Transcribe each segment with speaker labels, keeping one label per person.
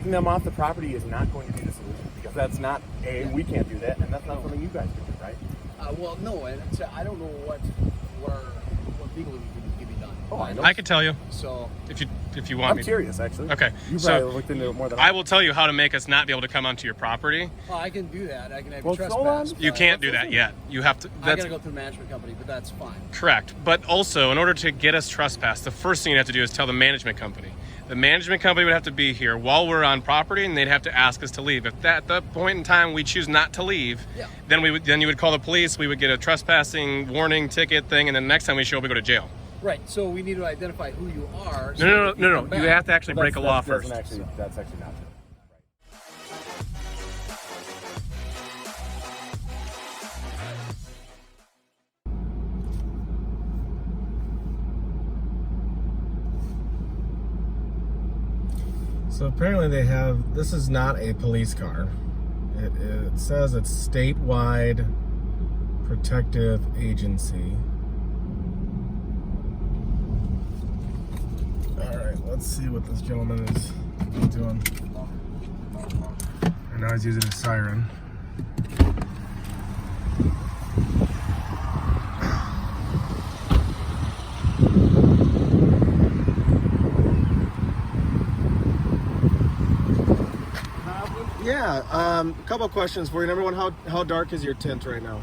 Speaker 1: Taking them off the property is not going to be the solution, because that's not, we can't do that, and that's not something you guys can do, right?
Speaker 2: Well, no, and I don't know what legally can be done.
Speaker 1: Oh, I know.
Speaker 3: I can tell you.
Speaker 2: So
Speaker 3: if you want me.
Speaker 1: I'm curious, actually.
Speaker 3: Okay.
Speaker 1: You
Speaker 3: So
Speaker 1: probably looked into it more than
Speaker 3: I will tell you how to make us not be able to come onto your property.
Speaker 2: well, I can do that. I can have
Speaker 1: Well,
Speaker 2: you
Speaker 1: hold on.
Speaker 2: trespass.
Speaker 3: You can't do that yet. You have to.
Speaker 2: I
Speaker 3: That's
Speaker 2: gotta go through the management company, but that's fine.
Speaker 3: correct. But also, in order to get us trespassed, the first thing you have to do is tell the management company. The management company would have to be here while we're on property, and they'd have to ask us to leave. If at that point in time we choose not to leave, then you would call the police. We would get a trespassing warning ticket thing, and then the next time we show up, we go to jail.
Speaker 2: Right. So we need to identify who you are. So
Speaker 3: No.
Speaker 2: come
Speaker 3: You
Speaker 2: back.
Speaker 3: have to actually break a law first.
Speaker 1: That's actually not true.
Speaker 4: So apparently they have, this is not a police car. It says it's statewide protective agency. All right, let's see what this gentleman is doing. And now he's using a siren. Yeah, a couple of questions for you. Number one, how dark is your tint right now?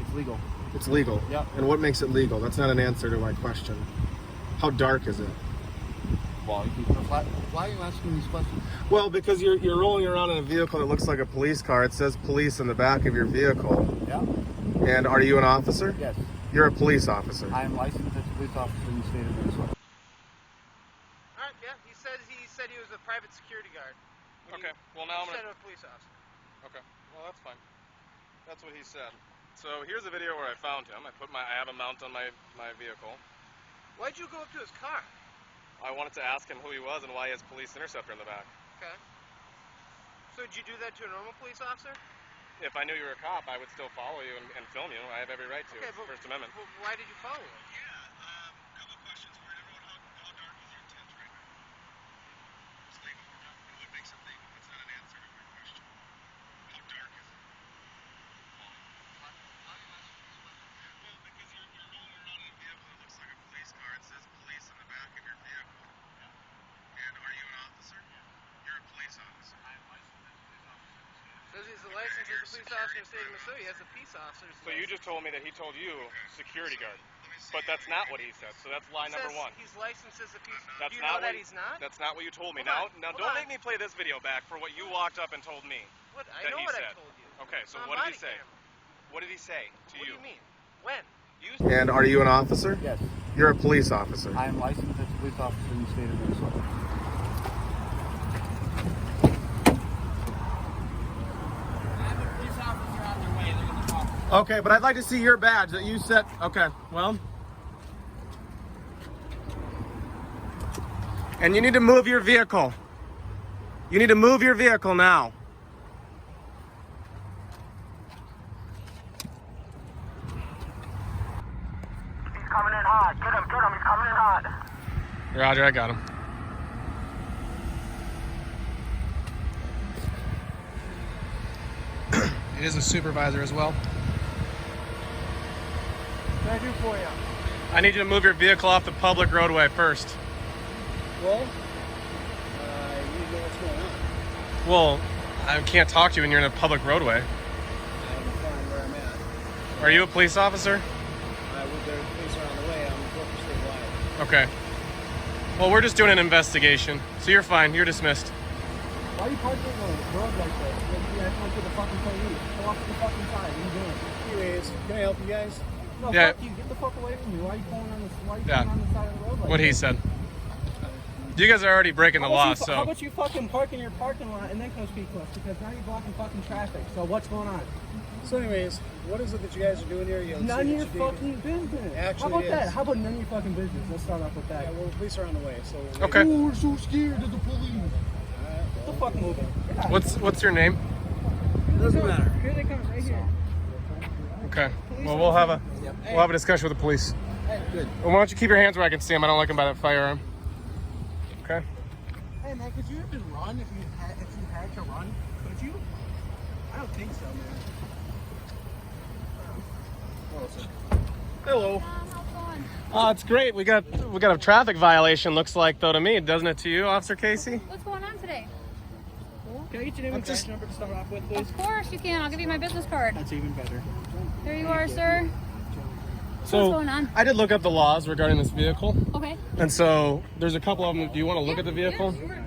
Speaker 2: It's legal.
Speaker 4: It's legal.
Speaker 2: Yeah.
Speaker 4: And what makes it legal? That's not an answer to my question. How dark is it?
Speaker 2: Well, why are you asking these questions?
Speaker 4: Well, because you're rolling around in a vehicle that looks like a police car. It says police in the back of your vehicle.
Speaker 2: Yeah.
Speaker 4: And are you an officer?
Speaker 2: Yes.
Speaker 4: You're a police officer.
Speaker 2: I am licensed as a police officer in the state of Minnesota.
Speaker 5: Yeah, he said he was a private security guard.
Speaker 3: Okay. Well, now I'm
Speaker 5: Instead
Speaker 3: gonna.
Speaker 5: of a police officer.
Speaker 3: Okay. Well, that's fine. That's what he said. So here's a video where I found him. I have a mount on my vehicle.
Speaker 5: Why'd you go up to his car?
Speaker 3: I wanted to ask him who he was and why he has police interceptor in the back.
Speaker 5: Okay. So did you do that to a normal police officer?
Speaker 3: If I knew you were a cop, I would still follow you and film you. I have every right to.
Speaker 5: Okay,
Speaker 3: It's First Amendment.
Speaker 5: But why did you follow him?
Speaker 4: Couple of questions for you. Number one, how dark is your tint right now? It's legal. And what makes it legal? That's not an answer to my question. How dark is it? Well, because you're rolling around in a vehicle that looks like a police car. It says police in the back of your vehicle. And are you an officer? You're a police officer.
Speaker 5: Says he's a licensed as a police officer in the state of Missouri. He has a peace officer's
Speaker 3: So you just told me that he told you security guard, but that's not what he said. So that's lie number one.
Speaker 5: He's licensed as a peace.
Speaker 3: That's
Speaker 5: Do you know that he's not?
Speaker 3: That's not what you told me.
Speaker 5: Hold
Speaker 3: Now
Speaker 5: on,
Speaker 3: don't
Speaker 5: hold
Speaker 3: make me play this video back for what you walked up and told me.
Speaker 5: What? I
Speaker 3: that
Speaker 5: know
Speaker 3: he
Speaker 5: what
Speaker 3: said.
Speaker 5: I told you.
Speaker 3: Okay, so
Speaker 5: It's on
Speaker 3: what did he
Speaker 5: body
Speaker 3: say?
Speaker 5: camera.
Speaker 3: What did he say to
Speaker 5: What
Speaker 3: you?
Speaker 5: do you mean? When?
Speaker 3: You
Speaker 4: And are you an officer?
Speaker 2: Yes.
Speaker 4: You're a police officer.
Speaker 2: I am licensed as a police officer in the state of Minnesota.
Speaker 4: Okay, but I'd like to see your badge that you set. Okay, well. And you need to move your vehicle. You need to move your vehicle now.
Speaker 6: He's coming in hot. Get him, he's coming in hot.
Speaker 3: Roger, I got him.
Speaker 7: It is a supervisor as well.
Speaker 2: What can I do for you?
Speaker 3: I need you to move your vehicle off the public roadway first.
Speaker 2: Well, you need to know what's going on.
Speaker 3: Well, I can't talk to you when you're in a public roadway.
Speaker 2: I'm fine where I'm at.
Speaker 3: Are you a police officer?
Speaker 2: There's police are on the way. I'm working statewide.
Speaker 3: Okay. Well, we're just doing an investigation, so you're fine. You're dismissed.
Speaker 2: Why are you parking on the road like that? You have to go to the fucking police. Go off to the fucking side. What are you doing? Anyways, can I help you guys? No,
Speaker 3: Yeah.
Speaker 2: fuck you. Get the fuck away from me. Why are you pulling on
Speaker 3: Yeah.
Speaker 2: on the side of the road like
Speaker 3: What he
Speaker 2: that?
Speaker 3: said. You guys are already breaking the law,
Speaker 2: How
Speaker 3: so.
Speaker 2: about you fucking park in your parking lot and then come speak to us? Because now you're blocking fucking traffic. So what's going on?
Speaker 8: So anyways, what is it that you guys are doing here?
Speaker 2: None of your fucking business.
Speaker 8: Actually,
Speaker 2: How about
Speaker 8: it
Speaker 2: that?
Speaker 8: is.
Speaker 2: How about none of your fucking business? Let's start off with that.
Speaker 8: Yeah, well, the police are on the way, so...
Speaker 3: Okay.
Speaker 2: Oh, we're so scared of the police. Get the fuck moving. Yeah.
Speaker 3: What's your name?
Speaker 8: Doesn't matter.
Speaker 2: Here they come, right here.
Speaker 3: Okay. Well, we'll have a discussion with the police.
Speaker 2: Hey, good.
Speaker 3: Well, why don't you keep your hands where I can see them? I don't like them by that firearm. Okay.
Speaker 2: Hey, Hey man, could you even run if you had to run? Could you? I don't think so, man.
Speaker 3: Hello. It's great. We got a traffic violation. Looks like though to me, doesn't it to you, Officer Casey?
Speaker 9: What's going on today?
Speaker 2: Can I get your name and badge number to start off with, please?
Speaker 9: Of course you can. I'll give you my business card.
Speaker 2: That's even better.
Speaker 9: There you are, sir.
Speaker 3: So
Speaker 9: What's going on?
Speaker 3: I did look up the laws regarding this vehicle,
Speaker 9: Okay.
Speaker 3: and so there's a couple of them. Do you want to look at the vehicle?
Speaker 9: Yeah, sure.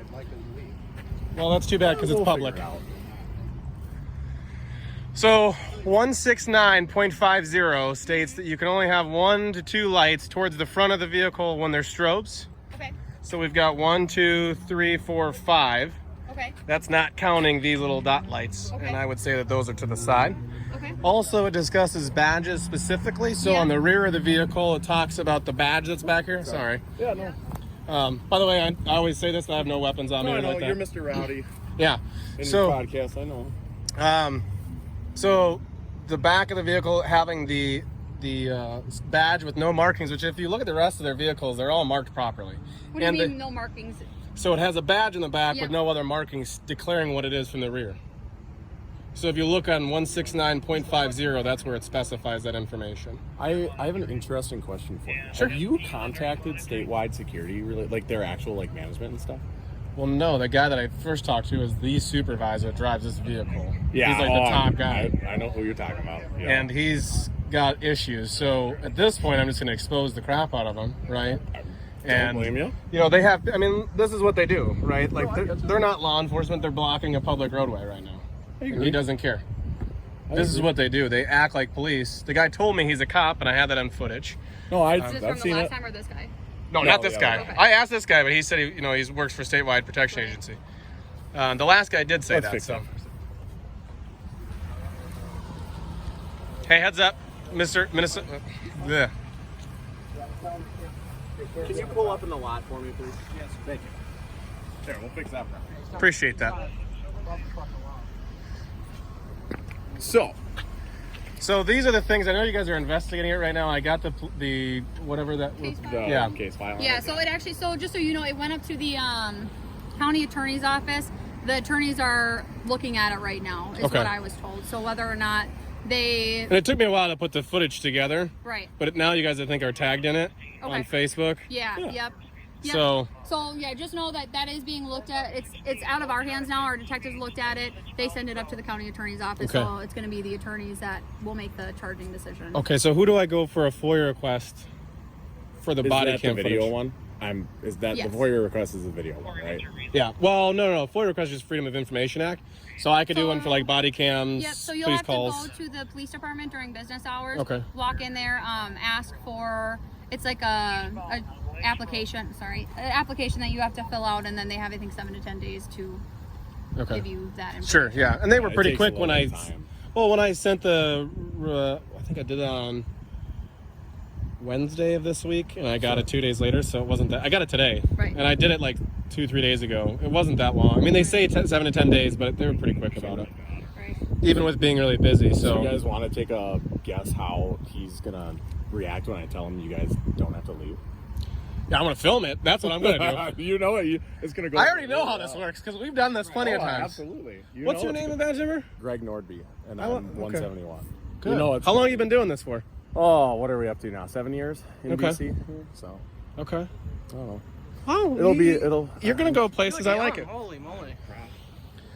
Speaker 3: Well, that's too bad because it's public. So 169.50 states that you can only have 1 to 2 lights towards the front of the vehicle when there's strobes.
Speaker 9: Okay.
Speaker 3: So we've got 1, 2, 3, 4, 5.
Speaker 9: Okay.
Speaker 3: That's not counting these little dot lights,
Speaker 9: Okay.
Speaker 3: and I would say that those are to the side.
Speaker 9: Okay.
Speaker 3: Also, it discusses badges specifically. So
Speaker 9: Yeah.
Speaker 3: on the rear of the vehicle, it talks about the badge that's back here. Sorry.
Speaker 1: Yeah, no.
Speaker 3: By the way, I always say this. I have no weapons on me.
Speaker 1: No, I
Speaker 3: or
Speaker 1: know.
Speaker 3: like that.
Speaker 1: You're Mr. Rowdy
Speaker 3: Yeah.
Speaker 1: in
Speaker 3: So,
Speaker 1: your podcast. I know.
Speaker 3: So the back of the vehicle having the badge with no markings, which if you look at the rest of their vehicles, they're all marked properly.
Speaker 9: What do you mean no markings?
Speaker 3: So it has a badge in the back
Speaker 9: Yeah.
Speaker 3: with no other markings declaring what it is from the rear. So if you look on 169.50, that's where it specifies that information.
Speaker 1: I have an interesting question for you.
Speaker 3: Sure.
Speaker 1: Have you contacted statewide security, really, like their actual like management and stuff?
Speaker 3: Well, no, the guy that I first talked to is the supervisor that drives this vehicle.
Speaker 1: Yeah,
Speaker 3: He's like the top guy.
Speaker 1: I know who you're talking about. Yeah.
Speaker 3: And he's got issues. So at this point, I'm just going to expose the crap out of him, right?
Speaker 1: Don't blame you.
Speaker 3: You know, they have, I mean, this is what they do, right? Like, they're not law enforcement. They're blocking a public roadway right now. And he doesn't care. This is what they do. They act like police. The guy told me he's a cop, and I had that on footage.
Speaker 1: No,
Speaker 9: Is this
Speaker 1: I've
Speaker 9: from the
Speaker 1: seen
Speaker 9: last
Speaker 1: it.
Speaker 9: time or this guy?
Speaker 3: No,
Speaker 1: No,
Speaker 3: not this
Speaker 1: the
Speaker 3: guy.
Speaker 1: other
Speaker 9: guy.
Speaker 3: I asked this guy, but he said he works for statewide protection agency. The last guy did say
Speaker 1: Let's
Speaker 3: that.
Speaker 1: fix
Speaker 3: So,
Speaker 1: it.
Speaker 3: hey, heads up, Mr. Minnesota. Yeah.
Speaker 1: Can you pull up in the lot for me, please? Yes. Thank you. There, we'll fix that.
Speaker 3: Appreciate that. So these are the things. I know you guys are investigating it right now. I got the whatever that was.
Speaker 9: Case file?
Speaker 1: The
Speaker 3: Yeah.
Speaker 1: case file.
Speaker 9: Yeah, so it actually, so just so you know, it went up to the county attorney's office. The attorneys are looking at it right now, is
Speaker 3: Okay.
Speaker 9: what I was told. So whether or not they,
Speaker 3: And it took me a while to put the footage together,
Speaker 9: right.
Speaker 3: but now you guys I think are tagged in it on
Speaker 9: Okay.
Speaker 3: Facebook.
Speaker 9: Yeah, yep. Yep.
Speaker 3: So
Speaker 9: yeah, just know that that is being looked at. It's out of our hands now. Our detectives looked at it. They send it up to the county attorney's office.
Speaker 3: Okay.
Speaker 9: So it's going to be the attorneys that will make the charging decision.
Speaker 3: okay, so who do I go for a FOIA request for the
Speaker 1: Is
Speaker 3: body
Speaker 1: that
Speaker 3: cam
Speaker 1: the video
Speaker 3: footage?
Speaker 1: one? Is that
Speaker 9: Yes.
Speaker 1: the FOIA request is the video one, right?
Speaker 3: Yeah. Well, no. FOIA request is Freedom of Information Act. So I could do one for like body cams,
Speaker 9: Yep. So you'll
Speaker 3: police
Speaker 9: have
Speaker 3: calls.
Speaker 9: to go to the police department during business hours.
Speaker 3: Okay.
Speaker 9: Walk in there, ask for. It's like a application. Sorry, an application that you have to fill out, and then they have I think 7 to 10 days to
Speaker 3: Okay.
Speaker 9: give you that information.
Speaker 3: Sure. Yeah. And they were
Speaker 1: It
Speaker 3: pretty
Speaker 1: takes
Speaker 3: quick
Speaker 1: a
Speaker 3: when
Speaker 1: little
Speaker 3: I.
Speaker 1: bit of time.
Speaker 3: Well, when I sent the, I think I did that on Wednesday of this week, and I got it 2 days later, so it wasn't that. I got it today,
Speaker 9: Right.
Speaker 3: and I did it like 2-3 days ago. It wasn't that long. I mean, they say 7 to 10 days, but they were pretty quick about it,
Speaker 9: Right.
Speaker 3: even with being really busy.
Speaker 1: So
Speaker 3: So
Speaker 1: you guys want to take a guess how he's gonna react when I tell him you guys don't have to leave?
Speaker 3: yeah, I'm gonna film it. That's what I'm gonna do.
Speaker 1: You know it. It's gonna go.
Speaker 3: I already know how this works because we've done this plenty of
Speaker 1: Oh,
Speaker 3: times.
Speaker 1: Absolutely. You
Speaker 3: What's
Speaker 1: know
Speaker 3: your
Speaker 1: it's
Speaker 3: name and
Speaker 1: good.
Speaker 3: badge number?
Speaker 1: Greg Nordby, and
Speaker 3: Oh,
Speaker 1: I'm
Speaker 3: okay.
Speaker 1: 171.
Speaker 3: Good.
Speaker 1: You know it's
Speaker 3: How long have you been doing this for?
Speaker 1: Oh, what are we up to now? 7 years in
Speaker 3: Okay.
Speaker 1: BC. So
Speaker 3: Okay.
Speaker 1: I don't know.
Speaker 3: Oh,
Speaker 1: It'll.
Speaker 3: You're gonna go places. I like it.
Speaker 2: Holy moly.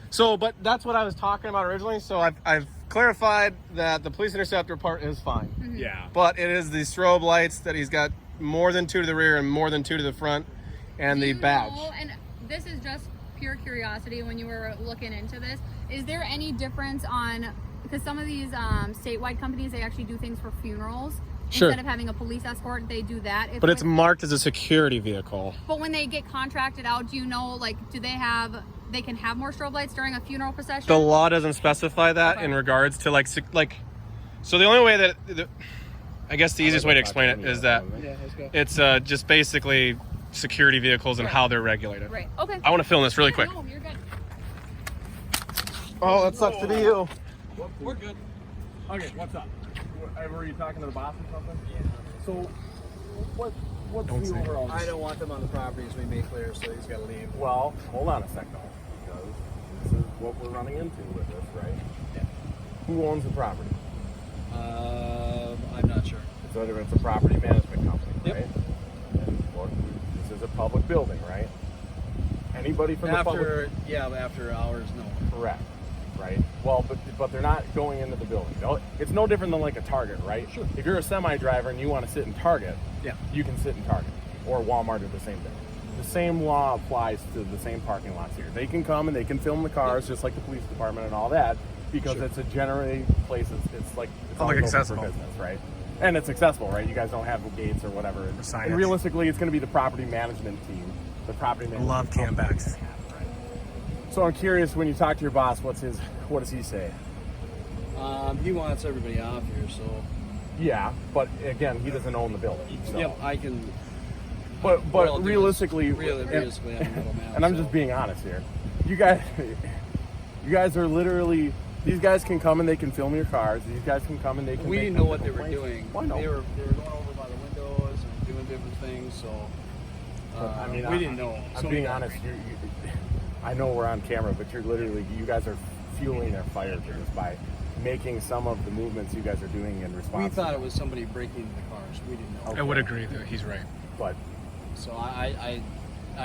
Speaker 3: So, but that's what I was talking about originally. So I've clarified that the police interceptor part is fine,
Speaker 1: Yeah.
Speaker 3: but it is the strobe lights that he's got more than 2 to the rear and more than 2 to the front, and
Speaker 9: Do
Speaker 3: the
Speaker 9: you
Speaker 3: badge.
Speaker 9: know, and this is just pure curiosity when you were looking into this, is there any difference on, because some of these statewide companies, they actually do things for funerals.
Speaker 3: Sure.
Speaker 9: Instead of having a police escort, they do that.
Speaker 3: But it's marked as a security vehicle.
Speaker 9: But when they get contracted out, do you know, like, do they can have more strobe lights during a funeral procession?
Speaker 3: The law doesn't specify that in regards to like. So the only way that, I guess the easiest way to explain it is that
Speaker 2: Yeah, let's go.
Speaker 3: it's just basically security vehicles and how they're regulated.
Speaker 9: Right, okay.
Speaker 3: I want to film this really
Speaker 9: Yeah,
Speaker 3: quick.
Speaker 9: no, you're good.
Speaker 3: Oh, that sucks to be you.
Speaker 2: We're good.
Speaker 1: Okay, what's up? Were you talking to the boss or something? Yeah. So, what's
Speaker 3: Don't
Speaker 1: the
Speaker 3: say.
Speaker 1: overall?
Speaker 8: I don't want them on the property, as we made clear, so he's got to leave.
Speaker 1: Well, hold on a second, because this is what we're running into with this, right?
Speaker 8: Yeah.
Speaker 1: Who owns the property?
Speaker 8: I'm not sure.
Speaker 1: So it's a property management company,
Speaker 8: Yep.
Speaker 1: right? And well, this is a public building, right? Anybody from the public?
Speaker 8: After hours, no.
Speaker 1: Correct, right? Well, but they're not going into the building. It's no different than like a Target, right?
Speaker 8: Sure.
Speaker 1: If you're a semi driver and you want to sit in Target,
Speaker 8: Yeah.
Speaker 1: you can sit in Target, or Walmart are the same thing. The same law applies to the same parking lots here. They can come and they can film the cars just like the police department and all that, because
Speaker 8: Sure.
Speaker 1: it's a generally place. It's like it's
Speaker 3: Public
Speaker 1: always open
Speaker 3: accessible.
Speaker 1: for business, right? And it's accessible, right? You guys don't have gates or whatever.
Speaker 3: signage.
Speaker 1: And realistically, it's going to be the property management team. The property management.
Speaker 3: love
Speaker 1: company.
Speaker 3: Campbacks.
Speaker 1: So I'm curious, when you talk to your boss, what does he say?
Speaker 8: He wants everybody off here, so.
Speaker 1: Yeah, but again, he doesn't own the building. So.
Speaker 8: Yep, I can.
Speaker 1: But
Speaker 8: what I'll do is
Speaker 1: realistically,
Speaker 8: realistically, I'm a middleman.
Speaker 1: and I'm just being honest here. You guys are literally. These guys can come and they can film your cars. These guys can come and they can.
Speaker 8: We
Speaker 1: make
Speaker 8: didn't know what they were
Speaker 1: complaints.
Speaker 8: doing.
Speaker 1: Why not?
Speaker 8: They were going over by the windows and doing different things. So
Speaker 1: I mean,
Speaker 8: we didn't know.
Speaker 1: I'm
Speaker 8: So
Speaker 1: being
Speaker 8: we-
Speaker 1: honest. I know we're on camera, but you guys are fueling their fire just by making some of the movements you guys are doing in response.
Speaker 8: We thought it was somebody breaking into the cars. We didn't know.
Speaker 3: I would agree that he's right.
Speaker 1: But
Speaker 8: So I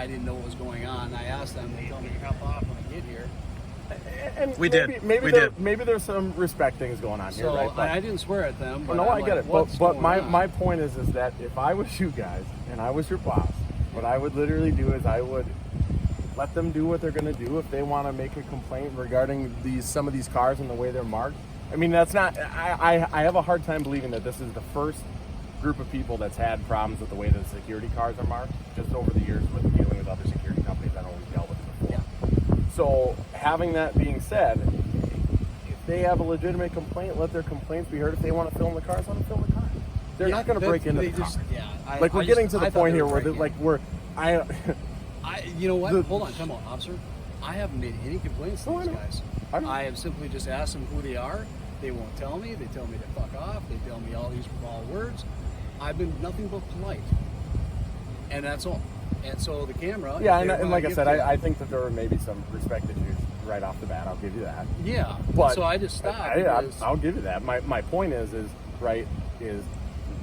Speaker 8: didn't know what was going on. I asked them. They told me to hop off when I get here.
Speaker 1: and
Speaker 3: We did.
Speaker 1: Maybe
Speaker 3: We
Speaker 1: there,
Speaker 3: did.
Speaker 1: Maybe there's some respect things going on here,
Speaker 8: So
Speaker 1: right? But,
Speaker 8: I didn't swear at them. But
Speaker 1: no,
Speaker 8: I'm
Speaker 1: I get
Speaker 8: like,
Speaker 1: it.
Speaker 8: what's
Speaker 1: But
Speaker 8: going
Speaker 1: my
Speaker 8: on?
Speaker 1: point is that if I was you guys and I was your boss, what I would literally do is I would let them do what they're going to do. If they want to make a complaint regarding some of these cars and the way they're marked, I mean, that's not. I have a hard time believing that this is the first group of people that's had problems with the way that the security cars are marked. Just over the years with dealing with other security companies, I know we've dealt with it before. So having that being said, if they have a legitimate complaint, let their complaints be heard. If they want to film the cars, let them film the cars. They're not going to break into the car. Like we're getting to the point here where
Speaker 8: You know what?
Speaker 1: The-
Speaker 8: Hold on, come on, officer. I haven't made any complaints to
Speaker 1: No, I
Speaker 8: these
Speaker 1: know.
Speaker 8: guys.
Speaker 1: I know.
Speaker 8: I have simply just asked them who they are. They won't tell me. They tell me to fuck off. They tell me all these raw words. I've been nothing but polite, and that's all. And so the camera.
Speaker 1: Yeah,
Speaker 8: if they
Speaker 1: and
Speaker 8: wanna
Speaker 1: like I
Speaker 8: give
Speaker 1: said,
Speaker 8: the-
Speaker 1: I think that there were maybe some respect issues right off the bat. I'll give you that.
Speaker 8: Yeah.
Speaker 1: But
Speaker 8: so I just stopped. because-
Speaker 1: I'll give you that. My point is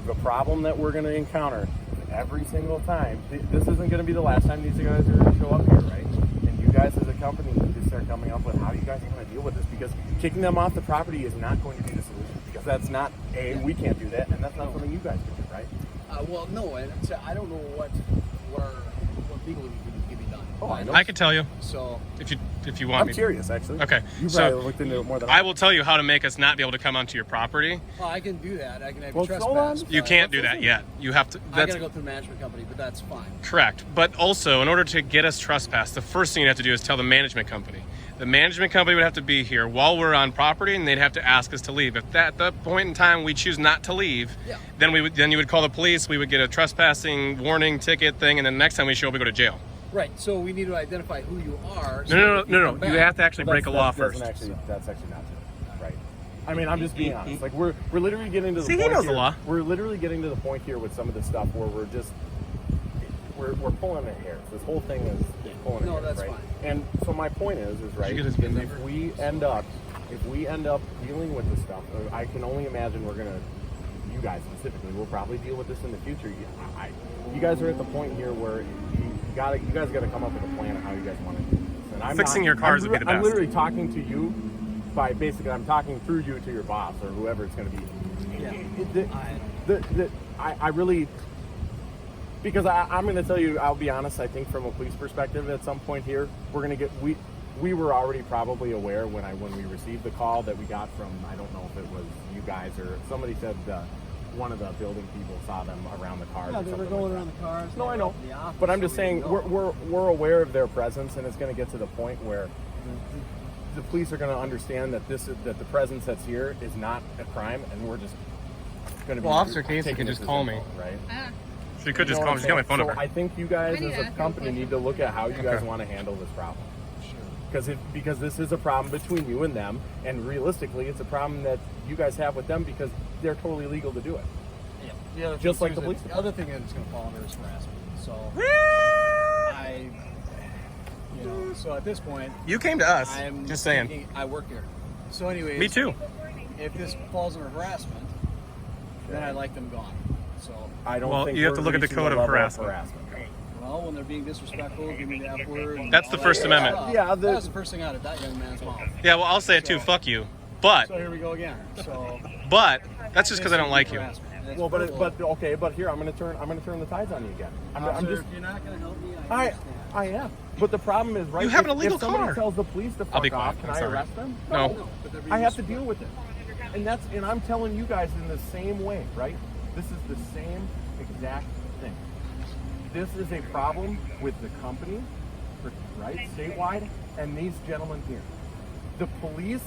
Speaker 1: the problem that we're going to encounter every single time. This isn't going to be the last time these guys are going to show up here, right? And you guys as a company need to start coming up with how you guys are going to deal with this, because kicking them off the property is not going to be the solution, because that's not we can't do that, and that's not something you guys can do, right?
Speaker 8: well, no, and so I don't know what legally can be done.
Speaker 1: Oh, I know.
Speaker 3: I could tell you
Speaker 8: So
Speaker 3: if you want
Speaker 1: I'm
Speaker 3: me.
Speaker 1: curious, actually.
Speaker 3: Okay,
Speaker 1: You
Speaker 3: so
Speaker 1: probably looked into it more than
Speaker 3: I will tell you how to make us not be able to come onto your property.
Speaker 8: well, I can do that. I can have
Speaker 1: Well,
Speaker 8: you
Speaker 1: hold on.
Speaker 8: trespass.
Speaker 3: You can't do that yet. You have to.
Speaker 8: I
Speaker 3: That's
Speaker 8: gotta go through the management company, but that's fine.
Speaker 3: correct. But also, in order to get us trespass, the first thing you have to do is tell the management company. The management company would have to be here while we're on property, and they'd have to ask us to leave. If at that point in time we choose not to leave,
Speaker 8: Yeah.
Speaker 3: then you would call the police. We would get a trespassing warning ticket thing, and then next time we show up, we go to jail.
Speaker 8: Right. So we need to identify who you are. so
Speaker 3: No.
Speaker 8: that you come
Speaker 3: You
Speaker 8: back.
Speaker 3: have to actually break a law first.
Speaker 1: That's actually not true, right? I mean, I'm just being honest. Like we're literally getting to the
Speaker 3: See, he
Speaker 1: point
Speaker 3: knows the
Speaker 1: here-
Speaker 3: law.
Speaker 1: We're literally getting to the point here with some of this stuff where we're pulling at hairs. This whole thing is pulling at
Speaker 8: No,
Speaker 1: hairs,
Speaker 8: that's
Speaker 1: right?
Speaker 8: fine.
Speaker 1: And so my point is right.
Speaker 3: get his
Speaker 1: is
Speaker 3: VIN number?
Speaker 1: if we end up dealing with this stuff, I can only imagine you guys specifically will probably deal with this in the future. You guys are at the point here where you guys got to come up with a plan of how you guys want to do this. And I'm
Speaker 3: Fixing your cars would be the
Speaker 1: I'm
Speaker 3: best.
Speaker 1: literally talking to you I'm talking through you to your boss or whoever it's going to be.
Speaker 8: Yeah.
Speaker 1: I really, because I'm going to tell you, I'll be honest, I think from a police perspective at some point here, we're going to get, we were already probably aware when we received the call that we got from, I don't know if it was you guys or somebody said one of the building people saw them around the cars.
Speaker 8: Yeah,
Speaker 1: or
Speaker 8: they were
Speaker 1: something
Speaker 8: going
Speaker 1: like
Speaker 8: around the cars.
Speaker 1: No,
Speaker 8: they
Speaker 1: I
Speaker 8: were
Speaker 1: know.
Speaker 8: up in the office,
Speaker 1: But I'm
Speaker 8: so
Speaker 1: just
Speaker 8: we
Speaker 1: saying
Speaker 8: didn't know.
Speaker 1: we're aware of their presence, and it's going to get to the point where the police are going to understand that the presence that's here is not a crime, and we're just going to be.
Speaker 3: Well, Officer Casey
Speaker 1: taking
Speaker 3: can just
Speaker 1: this
Speaker 3: call
Speaker 1: as
Speaker 3: me.
Speaker 1: info, right?
Speaker 3: So you could just
Speaker 1: You know
Speaker 3: call
Speaker 1: what
Speaker 3: me. She's got my
Speaker 1: I'm
Speaker 3: phone
Speaker 1: saying?
Speaker 3: number.
Speaker 1: So I think you guys
Speaker 9: I need
Speaker 1: as
Speaker 9: to
Speaker 1: a
Speaker 9: ask you a
Speaker 1: company
Speaker 9: question.
Speaker 1: need to look at how you guys
Speaker 3: Okay.
Speaker 1: want to handle this problem. Because this is a problem between you and them, and realistically, it's a problem that you guys have with them because they're totally legal to do it. just like the police.
Speaker 8: The other thing that's going to fall under is harassment. So so at this point,
Speaker 3: You came to us.
Speaker 8: I'm
Speaker 3: Just saying.
Speaker 8: thinking, I work here. So anyways,
Speaker 3: Me too.
Speaker 8: If this falls under harassment, then I like them gone. So
Speaker 1: I don't
Speaker 3: Well,
Speaker 1: think
Speaker 3: you have
Speaker 1: we're
Speaker 3: to look at the
Speaker 1: reaching
Speaker 3: code of
Speaker 1: level
Speaker 3: harassment.
Speaker 8: well, when they're being disrespectful, give me the F word. and
Speaker 3: That's
Speaker 8: all
Speaker 3: the
Speaker 8: that
Speaker 3: First
Speaker 8: good
Speaker 3: Amendment.
Speaker 8: stuff,
Speaker 1: Yeah,
Speaker 8: that was the first thing out of that young man's mouth.
Speaker 3: Yeah, well, I'll say it too. Fuck you. But
Speaker 8: So here we go again. So
Speaker 3: that's just because I don't like you.
Speaker 8: harassment. And it's
Speaker 1: Well,
Speaker 8: brutal.
Speaker 1: but here I'm gonna turn the tides on you again. I'm
Speaker 8: Officer,
Speaker 1: just
Speaker 8: if you're not going to help me,
Speaker 1: I
Speaker 8: understand.
Speaker 1: am. But the problem is, right?
Speaker 3: You have an
Speaker 1: if
Speaker 3: illegal
Speaker 1: somebody
Speaker 3: car.
Speaker 1: tells the police to
Speaker 3: I'll be
Speaker 1: fuck off,
Speaker 3: quiet.
Speaker 1: can
Speaker 3: I'm
Speaker 1: I
Speaker 3: sorry.
Speaker 1: arrest them?
Speaker 3: No.
Speaker 8: But they're being
Speaker 1: I have to
Speaker 8: disrespectful.
Speaker 1: deal with it. And I'm telling you guys in the same way, right? This is the same exact thing. This is a problem with the company, right, statewide, and these gentlemen here. The police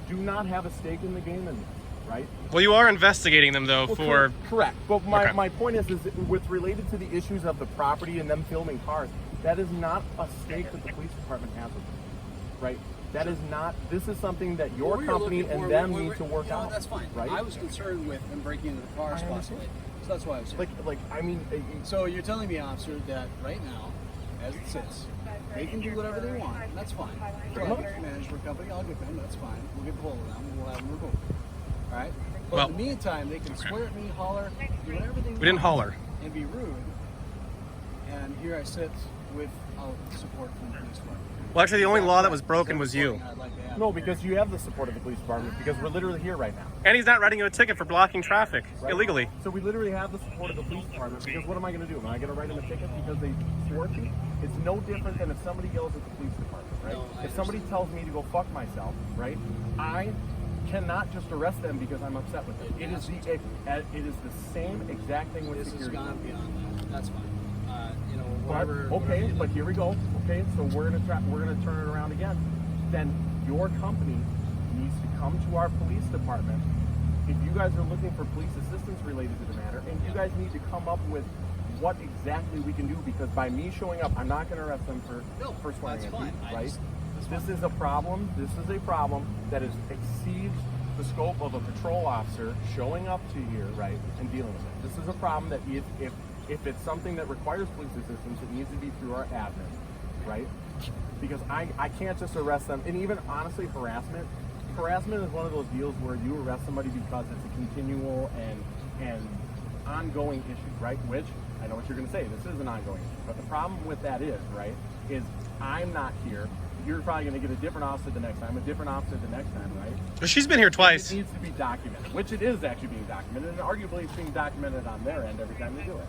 Speaker 1: do not have a stake in the game in this, right?
Speaker 3: Well, you are investigating them though
Speaker 1: Well,
Speaker 3: for.
Speaker 1: correct. But my,
Speaker 3: Okay.
Speaker 1: my point is with related to the issues of the property and them filming cars, that is not a stake that the police department has with it, right? That is not. This is something that your
Speaker 8: What you're
Speaker 1: company
Speaker 8: looking
Speaker 1: and
Speaker 8: for,
Speaker 1: them
Speaker 8: we're-
Speaker 1: need to work
Speaker 8: you know,
Speaker 1: out.
Speaker 8: That's fine.
Speaker 1: right?
Speaker 8: I was concerned with them breaking into the cars
Speaker 1: I understand.
Speaker 8: possibly. So that's why I was saying.
Speaker 1: like I mean,
Speaker 8: So you're telling me, officer, that right now, as it sits, they can do whatever they want. And that's fine. So I'll get the management company, I'll get them, that's fine. We'll get the hold of them and we'll have them removed. All right? But
Speaker 3: Well-
Speaker 8: in the meantime, they can swear at me, holler, do whatever they want.
Speaker 3: We didn't holler.
Speaker 8: And be rude. And here I sit without support from the police department.
Speaker 3: Well, actually, the only law that was broken was you.
Speaker 8: I'd like to have.
Speaker 1: no, because you have the support of the police department because we're literally here right now.
Speaker 3: And he's not writing you a ticket for blocking traffic
Speaker 1: Right?
Speaker 3: illegally.
Speaker 1: So we literally have the support of the police department because what am I going to do? Am I going to write them a ticket because they thwart me? It's no different than if somebody yells at the police department, right?
Speaker 8: No, I
Speaker 1: if somebody tells me to go fuck myself, right? I cannot just arrest them because I'm upset with them. It is the same exact thing with
Speaker 8: This has
Speaker 1: security.
Speaker 8: gone beyond that. That's fine. You know,
Speaker 1: But,
Speaker 8: whatever.
Speaker 1: okay,
Speaker 8: whatever
Speaker 1: but here we go. Okay, so we're gonna turn it around again. Then your company needs to come to our police department. If you guys are looking for police assistance related to the matter, and you guys need to come up with what exactly we can do, because by me showing up, I'm not going to arrest them for swearing
Speaker 8: that's
Speaker 1: at
Speaker 8: fine.
Speaker 1: me,
Speaker 8: I
Speaker 1: right?
Speaker 8: just-
Speaker 1: This is a problem. This is a problem that exceeds the scope of a patrol officer showing up to here, right, and dealing with it. This is a problem that if it's something that requires police assistance, it needs to be through our admin, right? Because I can't just arrest them. And even honestly, harassment is one of those deals where you arrest somebody because it's a continual and ongoing issue, right? Which I know what you're going to say. This is an ongoing issue. But the problem with that is, right, is I'm not here. You're probably going to get a different officer the next time, a different officer the next time, right?
Speaker 3: Well, she's been here twice.
Speaker 1: It needs to be documented, which it is actually being documented, and arguably it's being documented on their end every time they do it.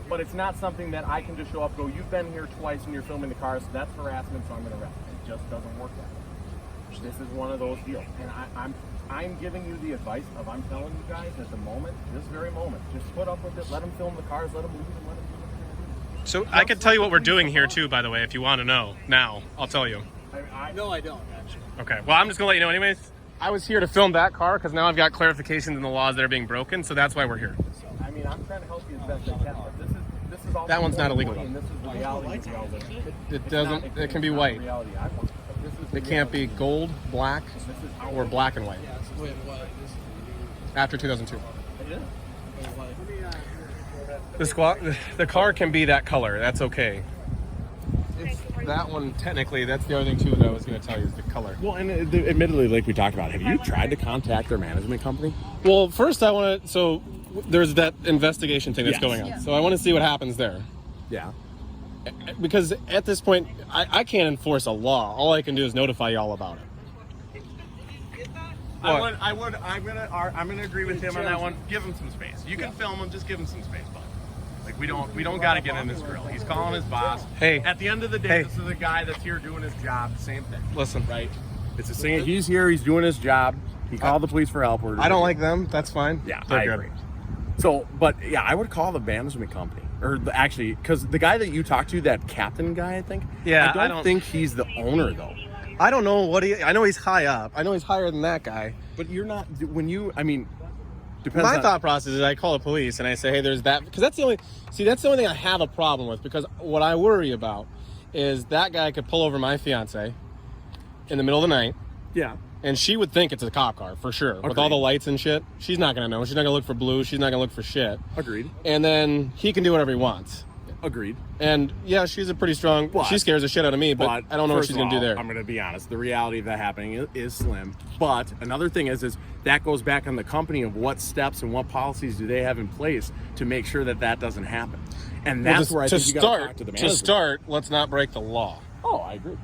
Speaker 1: But it's not something that I can just show up and go, you've been here twice and you're filming the cars, so that's harassment, so I'm going to arrest you. It just doesn't work that way. This is one of those deals. And I'm giving you the advice of, I'm telling you guys at the moment, this very moment, just put up with it, let them film the cars, let them leave, and let them do what they're going to do.
Speaker 3: So I could tell you what we're doing here too, by the way, if you want to know. Now, I'll tell you.
Speaker 8: No, I don't, actually.
Speaker 3: Okay, well, I'm just going to let you know anyways. I was here to film that car because now I've got clarifications in the laws that are being broken, so that's why we're here.
Speaker 1: I mean, I'm trying to help you as best I can, but this is also
Speaker 3: That one's not illegal.
Speaker 1: and this is the reality that we all live in.
Speaker 3: It doesn't, it can be white.
Speaker 1: Reality I want. This is the
Speaker 3: It can't be
Speaker 1: reality.
Speaker 3: gold, black,
Speaker 1: This is how
Speaker 3: or black and white.
Speaker 8: Wait, what?
Speaker 3: After 2002.
Speaker 1: it is.
Speaker 3: The car can be that color. That's okay. It's that one, technically, that's the other thing too that I was going to tell you is the color.
Speaker 1: Well, and admittedly, like we talked about, have you tried to contact their management company?
Speaker 3: Well, first I want to, so there's that investigation thing that's
Speaker 1: Yes.
Speaker 3: going on.
Speaker 9: Yeah.
Speaker 3: So I want to see what happens there.
Speaker 1: Yeah.
Speaker 3: Because at this point, I can't enforce a law. All I can do is notify y'all about it.
Speaker 1: I'm gonna agree with him on that one. Give him some space. You can film him, just give him some space, bud. Like we don't gotta get in this grill. He's calling his boss.
Speaker 3: Hey.
Speaker 1: At the end of the day,
Speaker 3: Hey.
Speaker 1: this is a guy that's here doing his job. Same thing.
Speaker 3: Listen,
Speaker 1: Right? It's a same. He's here. He's doing his job. He called the police for help.
Speaker 3: I don't like them. That's fine.
Speaker 1: Yeah,
Speaker 3: They're
Speaker 1: I
Speaker 3: good.
Speaker 1: agree. So, but yeah, I would call the management company, or actually, because the guy that you talked to, that captain guy, I think.
Speaker 3: Yeah,
Speaker 1: I
Speaker 3: I
Speaker 1: don't
Speaker 3: don't-
Speaker 1: think he's the owner though.
Speaker 3: I don't know what I know he's high up. I know he's higher than that guy.
Speaker 1: But you're not. When you, I mean, depends.
Speaker 3: My
Speaker 1: on,
Speaker 3: thought process is I call the police and I say, hey, there's that. Because that's the only thing I have a problem with. Because what I worry about is that guy could pull over my fiance in the middle of the night
Speaker 1: Yeah.
Speaker 3: and she would think it's a cop car for sure. With all the lights and shit, she's not gonna know. She's not gonna look for blue. She's not gonna look for shit.
Speaker 1: Agreed.
Speaker 3: And then he can do whatever he wants.
Speaker 1: Agreed.
Speaker 3: And yeah, she's a pretty strong. She scares the shit out of me, but I don't know what she's gonna do there.
Speaker 1: I'm gonna be honest. The reality of that happening is slim. But another thing is that goes back on the company of what steps and what policies do they have in place to make sure that that doesn't happen. And that's where I think you got to talk to the manager.
Speaker 3: To start, let's not break the law.
Speaker 1: Oh, I agree.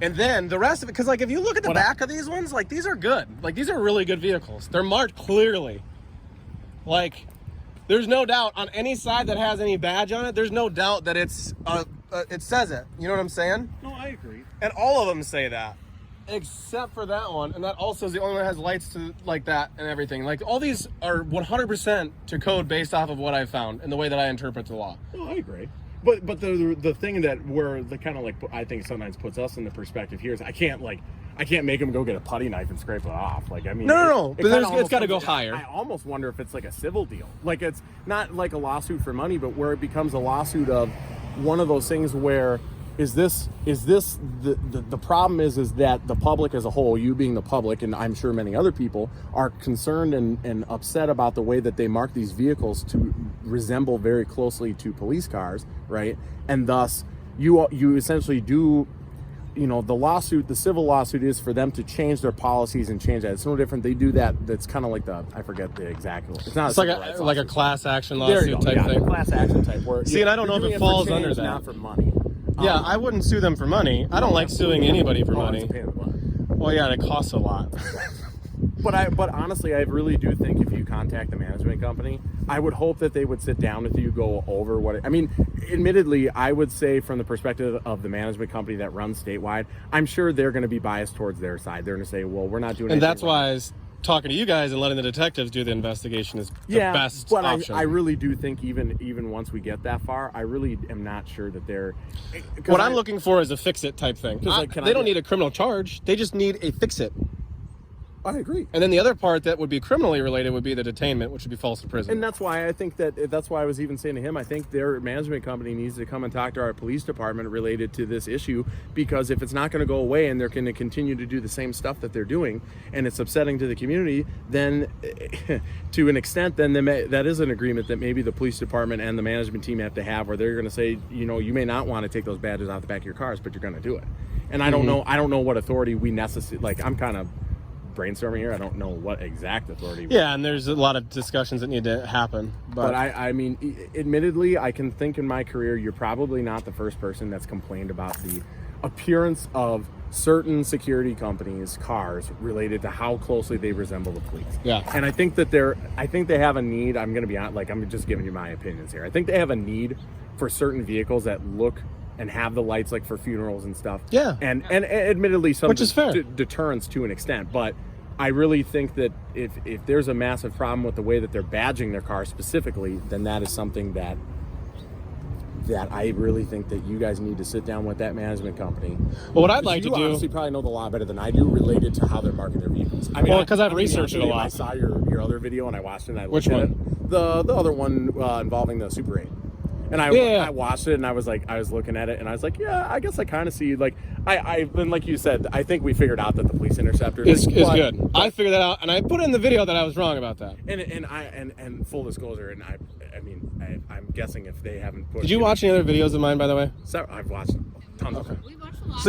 Speaker 3: And then the rest of it, because like if you look at the back of these ones, like these are good. Like these are really good vehicles. They're marked clearly. Like there's no doubt on any side that has any badge on it. There's no doubt that it's it says it. You know what I'm saying?
Speaker 1: No, I agree.
Speaker 3: And all of them say that, except for that one. And that also is the only one that has lights to like that and everything. Like all these are 100% to code based off of what I found and the way that I interpret the law.
Speaker 1: Oh, I agree. But the thing that where the kind of like I think sometimes puts us in the perspective here is I can't make him go get a putty knife and scrape it off. Like I mean,
Speaker 3: no. But it's got to go higher.
Speaker 1: I almost wonder if it's like a civil deal. Like it's not like a lawsuit for money, but where it becomes a lawsuit of one of those things where is this the problem is that the public as a whole, you being the public, and I'm sure many other people are concerned and upset about the way that they mark these vehicles to resemble very closely to police cars, right? And thus you essentially do, you know, the civil lawsuit is for them to change their policies and change that. It's no different. They do that. That's kind of like I forget the exact. It's
Speaker 3: like a class action lawsuit type thing.
Speaker 1: Class action type.
Speaker 3: See, and I don't know if it falls under that.
Speaker 1: Not for money.
Speaker 3: Yeah, I wouldn't sue them for money. I don't like suing anybody for money. Well, yeah, and it costs a lot.
Speaker 1: But honestly, I really do think if you contact the management company, I would hope that they would sit down with you, go over what I mean, admittedly, I would say from the perspective of the management company that runs statewide, I'm sure they're going to be biased towards their side. They're going to say, well, we're not doing anything.
Speaker 3: And that's why talking to you guys and letting the detectives do the investigation is the best option.
Speaker 1: I really do think even once we get that far, I really am not sure that they're...
Speaker 3: What I'm looking for is a fix-it type thing. They don't need a criminal charge. They just need a fix-it.
Speaker 1: I agree.
Speaker 3: And then the other part that would be criminally related would be the detainment, which would be false imprisonment.
Speaker 1: And that's why I think that's why I was even saying to him, I think their management company needs to come and talk to our police department related to this issue, because if it's not going to go away and they're going to continue to do the same stuff that they're doing and it's upsetting to the community, then to an extent, then that is an agreement that maybe the police department and the management team have to have, where they're going to say, you know, you may not want to take those badges off the back of your cars, but you're going to do it. And I don't know what authority we necessarily, like, I'm kind of brainstorming here. I don't know what exact authority.
Speaker 3: Yeah, and there's a lot of discussions that need to happen. But
Speaker 1: I mean, admittedly, I can think in my career, you're probably not the first person that's complained about the appearance of certain security companies' cars related to how closely they resemble the police.
Speaker 3: Yeah.
Speaker 1: And I think they have a need. I'm going to be honest, like, I'm just giving you my opinions here. I think they have a need for certain vehicles that look and have the lights like for funerals and stuff.
Speaker 3: Yeah.
Speaker 1: And admittedly, some
Speaker 3: which is fair.
Speaker 1: Deterrence to an extent, but I really think that if there's a massive problem with the way that they're badging their cars specifically, then that is something that I really think that you guys need to sit down with that management company.
Speaker 3: Well, what I'd like to do...
Speaker 1: You honestly probably know the law better than I do related to how they're marking their vehicles. I mean,
Speaker 3: well, because I've researched it a lot.
Speaker 1: I saw your other video and I watched it and I looked
Speaker 3: Which one?
Speaker 1: at it. The other one involving the Super 8. And I watched it and I was looking at it and I was like, yeah, I guess I kind of see, like, and like you said, I think we figured out that the police interceptor
Speaker 3: is good. I figured that out and I put in the video that I was wrong about that.
Speaker 1: And full disclosure, and I'm guessing if they haven't put...
Speaker 3: Did you watch any other videos of mine, by the way?
Speaker 1: So I've watched tons of them.
Speaker 9: We watched a lot.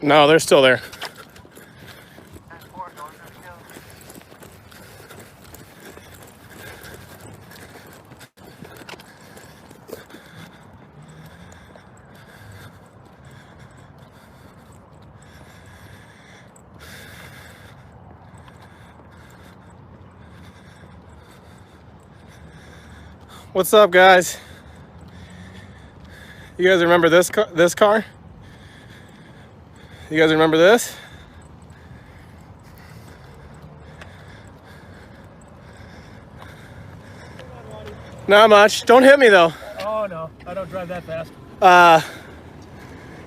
Speaker 3: No, they're still there. What's up, guys? You guys remember this car? You guys remember this? Not much. Don't hit me though.
Speaker 2: Oh no, I don't drive that fast.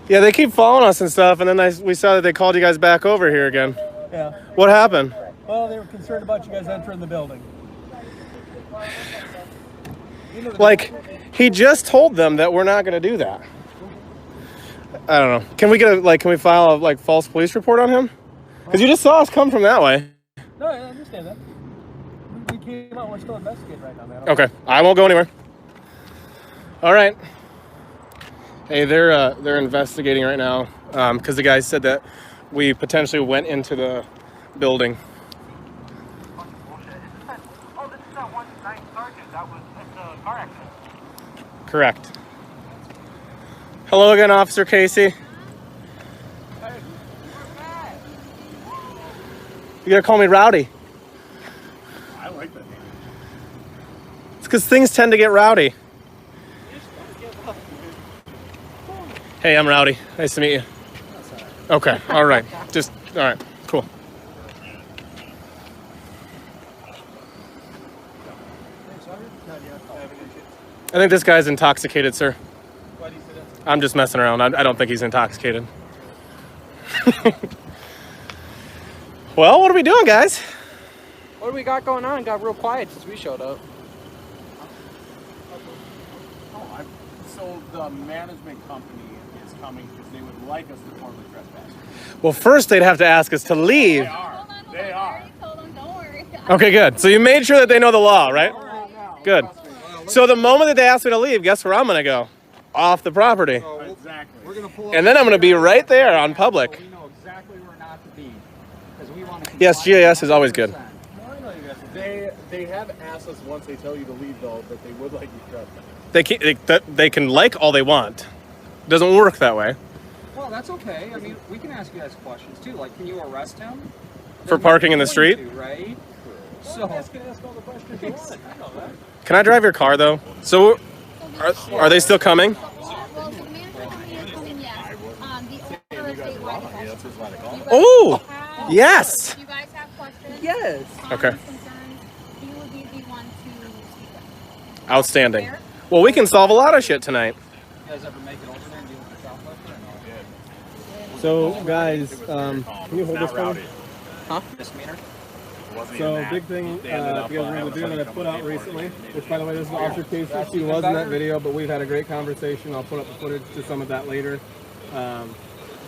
Speaker 3: Yeah, they keep following us and stuff, and then we saw that they called you guys back over here again.
Speaker 2: Yeah.
Speaker 3: What happened?
Speaker 2: Well, they were concerned about you guys entering the building.
Speaker 3: Like, he just told them that we're not going to do that. I don't know. Can we get a, like, can we file a, like, false police report on him? Because you just saw us come from that way.
Speaker 2: No, I understand that. We came out. We're still investigating right now, man.
Speaker 3: Okay, I won't go anywhere. All right. Hey, they're investigating right now because the guy said that we potentially went into the building.
Speaker 6: Oh, this is that one night sergeant that was at the car accident.
Speaker 3: Correct. Hello again, Officer Casey. You gotta call me Rowdy.
Speaker 1: I like that name.
Speaker 3: It's because things tend to get rowdy. Hey, I'm Rowdy. Nice to meet you. Okay, all right. Just, all right, cool. I think this guy's intoxicated, sir. I'm just messing around. I don't think he's intoxicated. Well, what are we doing, guys?
Speaker 5: What do we got going on? Got real quiet since we showed up.
Speaker 1: So the management company is coming because they would like us to formally trespass.
Speaker 3: Well, first they'd have to ask us to leave.
Speaker 1: They are.
Speaker 9: Don't worry.
Speaker 3: Okay, good. So you made sure that they know the law, right? Good. So the moment that they ask me to leave, guess where I'm going to go? Off the property.
Speaker 1: Exactly.
Speaker 8: We're gonna pull up.
Speaker 3: And then I'm going to be right there on public.
Speaker 8: We know exactly where not to be. Because we want to.
Speaker 3: Yes, GIS is always good.
Speaker 1: They have asked us once they tell you to leave though that they would like you trespass.
Speaker 3: They can like all they want. It doesn't work that way.
Speaker 2: Well, that's okay. I mean, we can ask you guys questions too. Like, can you arrest him?
Speaker 3: For parking in the street?
Speaker 2: Right? So, ask all the questions you want. I know that.
Speaker 3: Can I drive your car though? So are they still coming?
Speaker 9: Well, the management company is coming, yes. The owner of statewide is also.
Speaker 3: Oh, yes.
Speaker 9: You guys have questions?
Speaker 5: Yes.
Speaker 3: Okay.
Speaker 9: Concerns, he would be the one to speak with.
Speaker 3: Outstanding.
Speaker 9: Fair?
Speaker 3: Well, we can solve a lot of shit tonight.
Speaker 2: You guys ever make it over there and deal with the shoplifter or no?
Speaker 10: So, guys, can you hold this for me?
Speaker 2: Huh? Misdemeanor?
Speaker 10: So, big thing you guys were going to do that I put out recently, which, by the way, this is Officer Casey. She was in that video, but we've had a great conversation. I'll put up the footage to some of that later.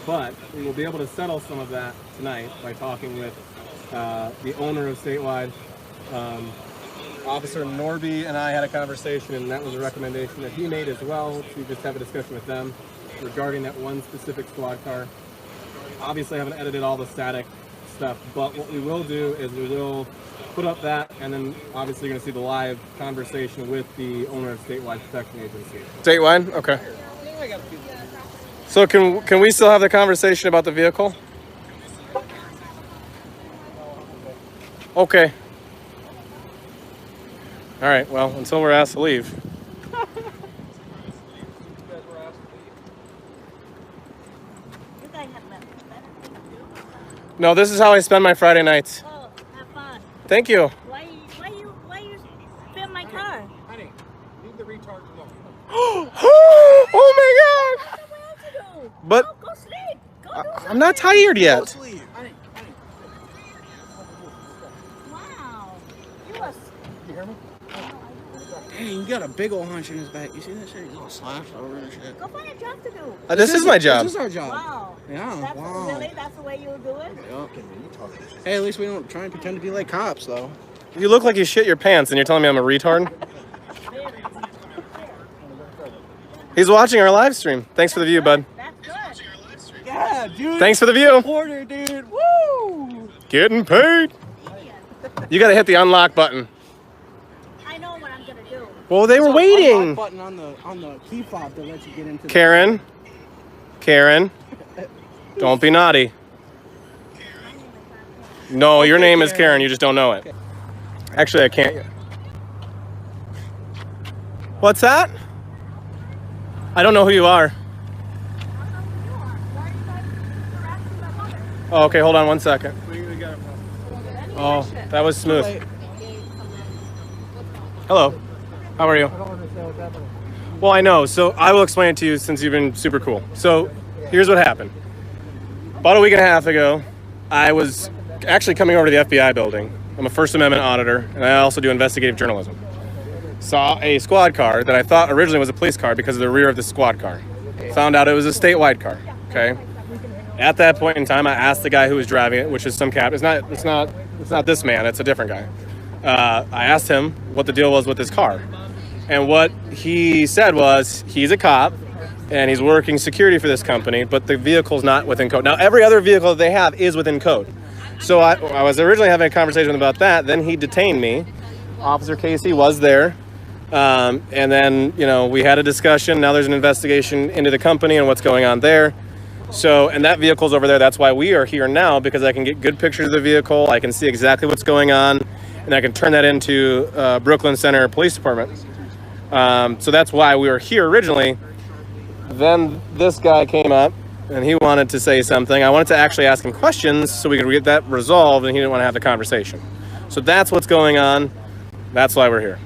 Speaker 10: But we will be able to settle some of that tonight by talking with the owner of Statewide. Officer Nordby and I had a conversation, and that was a recommendation that he made as well, to just have a discussion with them regarding that one specific squad car. Obviously, I haven't edited all the static stuff, but what we will do is we will put up that, and then obviously you're going to see the live conversation with the owner of Statewide Protection Agency.
Speaker 3: Statewide? Okay. So can we still have the conversation about the vehicle? Okay. All right, well, until we're asked to leave. No, this is how I spend my Friday nights.
Speaker 11: Oh, have fun.
Speaker 3: Thank you.
Speaker 11: Why you spin my car?
Speaker 2: Honey, leave the retard alone.
Speaker 3: Oh my God!
Speaker 11: What do I have to do?
Speaker 3: But
Speaker 11: Go sleep. Go do
Speaker 3: I'm not tired yet.
Speaker 11: Wow. You was.
Speaker 2: You hear me?
Speaker 8: Hey, you got a big old hunch in his back. You see that shit? He's all slashed over and shit.
Speaker 11: Go find a job to do.
Speaker 3: This is my job.
Speaker 8: This is our job.
Speaker 11: Wow.
Speaker 8: Yeah,
Speaker 11: That's
Speaker 8: wow.
Speaker 11: Really? That's the way you do it?
Speaker 8: Yep. Hey, at least we don't try and pretend to be like cops, though.
Speaker 3: You look like you shit your pants, and you're telling me I'm a retard? He's watching our live stream. Thanks for the view, bud.
Speaker 11: That's good.
Speaker 2: Yeah, dude.
Speaker 3: Thanks for the view.
Speaker 2: Porter, dude. Woo!
Speaker 3: Getting paid. You gotta hit the unlock button.
Speaker 11: I know what I'm gonna do.
Speaker 3: Well, they were
Speaker 8: Unlock
Speaker 3: waiting.
Speaker 8: button on the key fob that lets you get into.
Speaker 3: Karen. Don't be naughty. No, your name is Karen. You just don't know it. Actually, I can't yet. What's that? I don't know who you are. Oh, okay, hold on 1 second. Oh, that was smooth. Hello. How are you? Well, I know. So I will explain it to you since you've been super cool. So here's what happened. About a week and a half ago, I was actually coming over to the FBI building. I'm a First Amendment auditor, and I also do investigative journalism. Saw a squad car that I thought originally was a police car because of the rear of the squad car. found out it was a statewide car. Okay. At that point in time, I asked the guy who was driving it, which is some cap. It's not this man. It's a different guy. I asked him what the deal was with his car, and what he said was he's a cop and he's working security for this company, but the vehicle's not within code. Now, every other vehicle that they have is within code. So I was originally having a conversation about that. Then he detained me. Officer Casey was there. And then, we had a discussion. Now there's an investigation into the company and what's going on there. So, and that vehicle's over there. That's why we are here now, because I can get good pictures of the vehicle. I can see exactly what's going on, and I can turn that into Brooklyn Center Police Department. So that's why we were here originally. Then this guy came up and he wanted to say something. I wanted to actually ask him questions so we could get that resolved, and he didn't want to have the conversation. So that's what's going on. That's why we're here.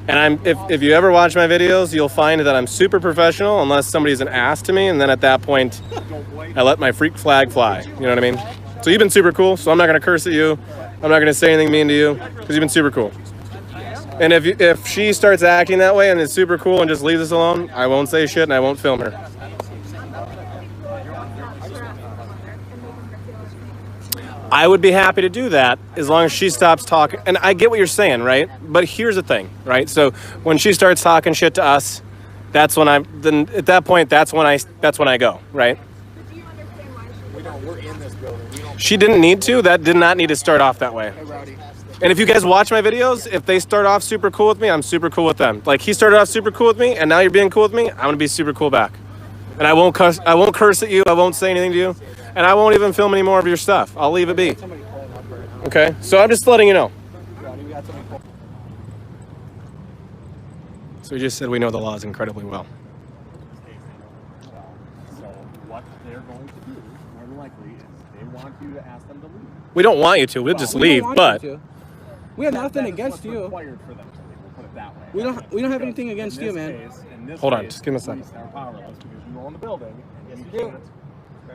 Speaker 3: And if you ever watch my videos, you'll find that I'm super professional unless somebody's an ass to me, and then at that point, I let my freak flag fly. You know what I mean? So you've been super cool, so I'm not going to curse at you. I'm not going to say anything mean to you, because you've been super cool. And if she starts acting that way and is super cool and just leaves us alone, I won't say shit and I won't film her. I would be happy to do that as long as she stops talking. And I get what you're saying, right? But here's the thing, right? So when she starts talking shit to us, that's when then at that point, that's when I go, right?
Speaker 1: We're in this building.
Speaker 3: She didn't need to. That did not need to start off that way. And if you guys watch my videos, if they start off super cool with me, I'm super cool with them. Like, he started off super cool with me, and now you're being cool with me, I'm going to be super cool back. And I won't curse at you. I won't say anything to you. And I won't even film any more of your stuff. I'll leave it be. Okay? So I'm just letting you know. So we just said we know the laws incredibly well.
Speaker 1: So what they're going to do, more than likely, is they want you to ask them to leave.
Speaker 3: We don't want you to. We'll just leave, but...
Speaker 8: We have nothing against you.
Speaker 1: Required for them to leave. We'll put it that way.
Speaker 8: We don't have anything against you, man.
Speaker 3: Hold on, just give me a second.
Speaker 1: Are powerless because you own the building. Yes, you do.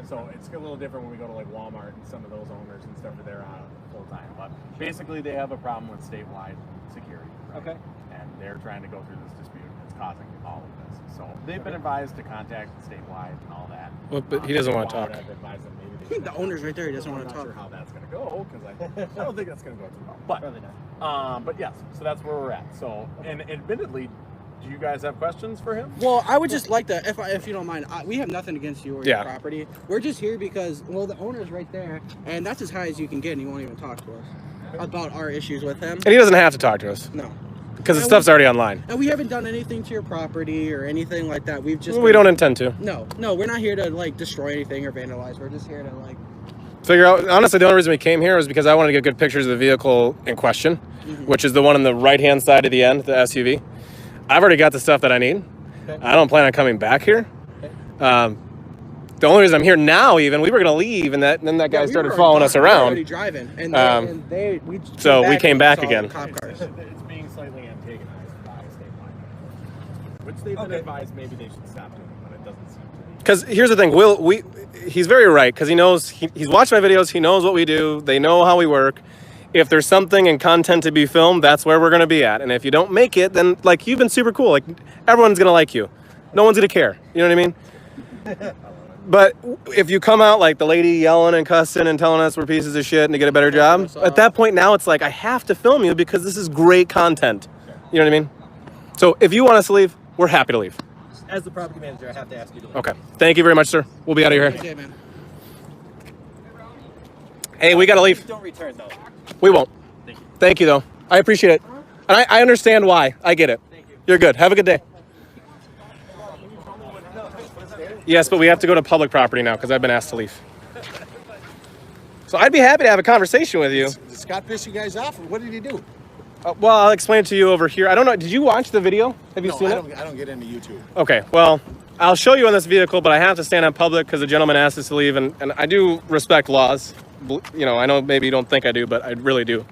Speaker 1: So it's a little different when we go to like Walmart and some of those owners and stuff are there full time. But basically, they have a problem with statewide security. Right? Okay. And they're trying to go through this dispute. It's causing all of this. So they've been advised to contact statewide and all that.
Speaker 3: Well, but he doesn't want to talk.
Speaker 8: The owner's right there. He doesn't want to talk.
Speaker 1: I'm not sure how that's going to go because I don't think that's going to go too well. But yes, so that's where we're at. So, and admittedly, do you guys have questions for him?
Speaker 8: Well, I would just like to, if you don't mind, we have nothing against you or your property. We're just here because, well, the owner's right there, and that's as high as you can get, and he won't even talk to us about our issues with him.
Speaker 3: And he doesn't have to talk to us.
Speaker 8: No.
Speaker 3: Because the stuff's already online.
Speaker 8: And we haven't done anything to your property or anything like that. We've just...
Speaker 3: We don't intend to.
Speaker 8: No, we're not here to, like, destroy anything or vandalize. We're just here to, like...
Speaker 3: Figure out... Honestly, the only reason we came here was because I wanted to get good pictures of the vehicle in question, which is the one on the right-hand side of the end, the SUV. I've already got the stuff that I need. Okay. I don't plan on coming back here. Okay. The only reason I'm here now, even, we were going to leave, and then that guy started following us around.
Speaker 8: Already driving,
Speaker 3: so we came back again.
Speaker 1: Cop cars. It's being slightly antagonized by statewide, which they've been advised maybe they should stop doing, but it doesn't seem to be.
Speaker 3: Because here's the thing, he's very right, because he knows, he's watched my videos, he knows what we do, they know how we work. If there's something and content to be filmed, that's where we're going to be at. And if you don't make it, then, like, you've been super cool. Like, everyone's going to like you. No one's going to care. You know what I mean? But if you come out like the lady yelling and cussing and telling us we're pieces of shit and to get a better job, at that point now it's like, I have to film you because this is great content. You know what I mean? So if you want us to leave, we're happy to leave.
Speaker 2: As the property manager, I have to ask you to leave.
Speaker 3: Okay. Thank you very much, sir. We'll be out of here.
Speaker 8: Okay, man.
Speaker 3: Hey, we got to leave.
Speaker 2: Don't return, though.
Speaker 3: We won't. Thank you, though. I appreciate it. And I understand why. I get it. You're good. Have a good day. Yes, but we have to go to public property now because I've been asked to leave. So I'd be happy to have a conversation with you.
Speaker 2: Did Scott piss you guys off, or what did he do?
Speaker 3: Well, I'll explain it to you over here. I don't know. Did you watch the video? Have you seen it?
Speaker 2: I don't get into YouTube.
Speaker 3: Okay. Well, I'll show you on this vehicle, but I have to stand on public because the gentleman asked us to leave, and I do respect laws. You know, I know maybe you don't think I do, but I really do.